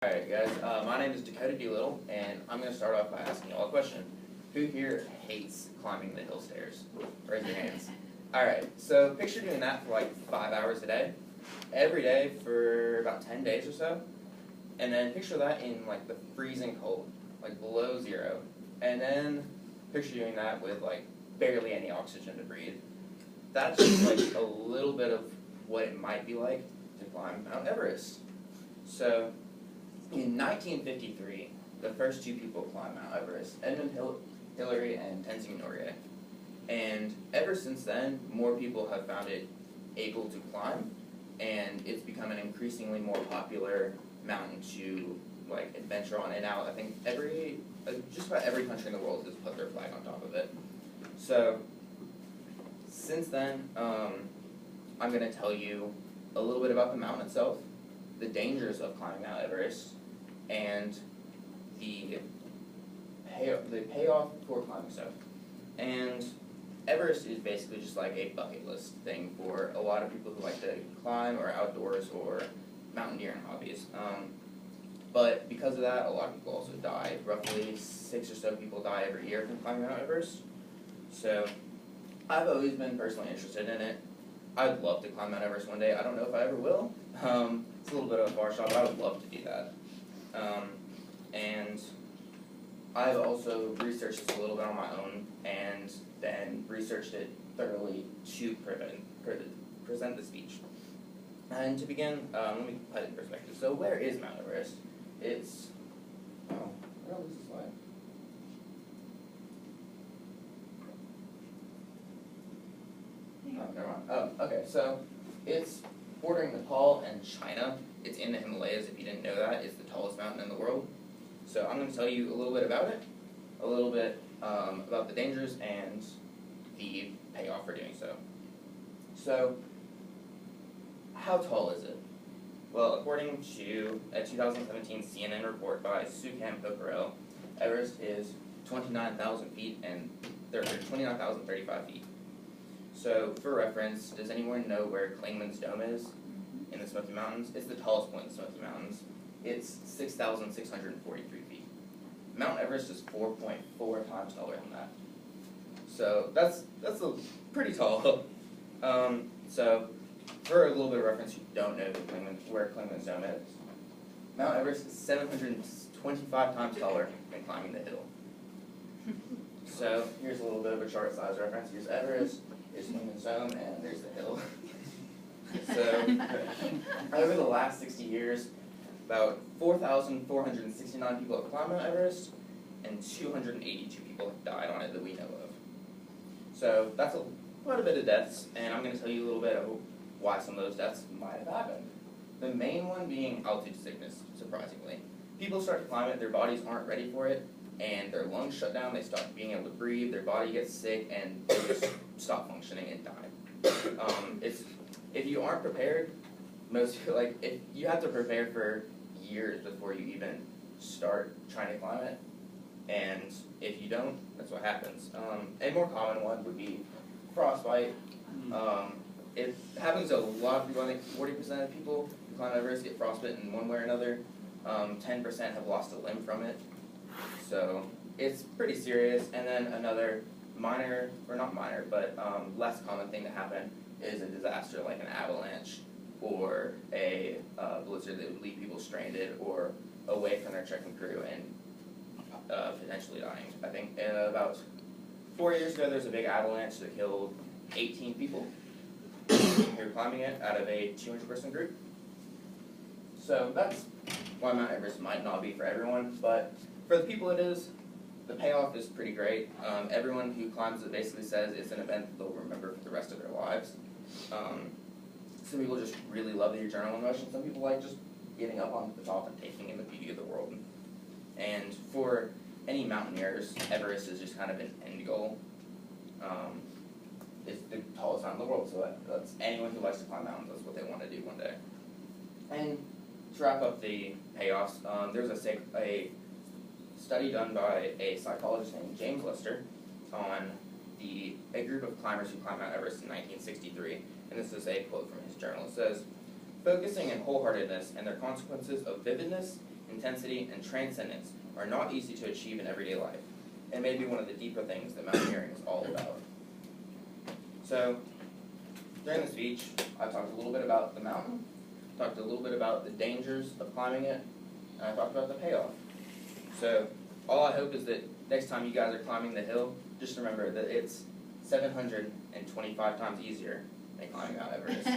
Alright guys, my name is Doolittle, and I'm going to start off by asking you all a question. Who here hates climbing the hill stairs? Raise your hands. Alright, so picture doing that for like 5 hours a day, every day for about 10 days or so, and then picture that in like the freezing cold, like below zero, and then picture doing that with like barely any oxygen to breathe. That's just like a little bit of what it might be like to climb Mount Everest. So, in 1953, the first two people climbed Mount Everest, Edmund Hillary and Tenzing Norgay. And ever since then, more people have found it able to climb, and it's become an increasingly more popular mountain to like adventure on. And now I think just about every country in the world has put their flag on top of it. So, since then, I'm going to tell you a little bit about the mountain itself, the dangers of climbing Mount Everest, and the payoff for climbing stuff. And Everest is basically just like a bucket list thing for a lot of people who like to climb or outdoors or mountaineering hobbies. But because of that, a lot of people also die. Roughly 6 or so people die every year from climbing Mount Everest. So I've always been personally interested in it. I'd love to climb Mount Everest one day. I don't know if I ever will. It's a little bit of a far shot, but I would love to do that. And I've also researched this a little bit on my own, and then researched it thoroughly to present the speech. And to begin, let me put it in perspective. So where is Mount Everest? It's, where is this slide? Oh, never mind. Oh, okay, so it's bordering Nepal and China. It's in the Himalayas, if you didn't know that. It's the tallest mountain in the world. So I'm going to tell you a little bit about it, a little bit about the dangers and the payoff for doing so. So, how tall is it? Well, according to a 2017 CNN report by Sukham Pokhara, Everest is 29,000 feet and 29,035 feet. So, for reference, does anyone know where Clingman's Dome is in the Smoky Mountains? It's the tallest point in the Smoky Mountains. It's 6,643 feet. Mount Everest is 4.4 times taller than that. So that's pretty tall. So for a little bit of reference, you don't know where Clingman's Dome is. Mount Everest is 725 times taller than climbing the hill. So here's a little bit of a chart size reference. Here's Everest, here's Clingman's Dome, and there's the hill. So over the last 60 years, about 4,469 people have climbed Mount Everest, and 282 people have died on it that we know of. So that's quite a bit of deaths, and I'm going to tell you a little bit of why some of those deaths might have happened. The main one being altitude sickness, surprisingly. People start to climb it, their bodies aren't ready for it, and their lungs shut down, they stop being able to breathe, their body gets sick, and they just stop functioning and die. If you aren't prepared, if you have to prepare for years before you even start trying to climb it, and if you don't, that's what happens. A more common one would be frostbite. It happens to a lot of people. I think 40% of people who climb Everest get frostbite in one way or another. 10% have lost a limb from it. So it's pretty serious. And then another minor, or not minor, but less common thing to happen is a disaster like an avalanche or a blizzard that would leave people stranded or away from their trekking crew and potentially dying. I think about 4 years ago there was a big avalanche that killed 18 people who were climbing it out of a 200-person group. So that's why Mount Everest might not be for everyone, but for the people it is, the payoff is pretty great. Everyone who climbs it basically says it's an event that they'll remember for the rest of their lives. Some people just really love the adrenaline rush, and some people like just getting up on the top and taking in the beauty of the world. And for any mountaineers, Everest is just kind of an end goal. It's the tallest mountain in the world, so that's anyone who likes to climb mountains, that's what they want to do one day. And to wrap up the payoffs, there's a study done by a psychologist named James Lister on a group of climbers who climbed Mount Everest in 1963, and this is a quote from his journal. It says, "Focusing and wholeheartedness and their consequences of vividness, intensity, and transcendence are not easy to achieve in everyday life, and may be one of the deeper things that mountaineering is all about. So, during the speech, I talked a little bit about the mountain, talked a little bit about the dangers of climbing it, and I talked about the payoff. So, all I hope is that next time you guys are climbing the hill, just remember that it's 725 times easier than climbing Mount Everest.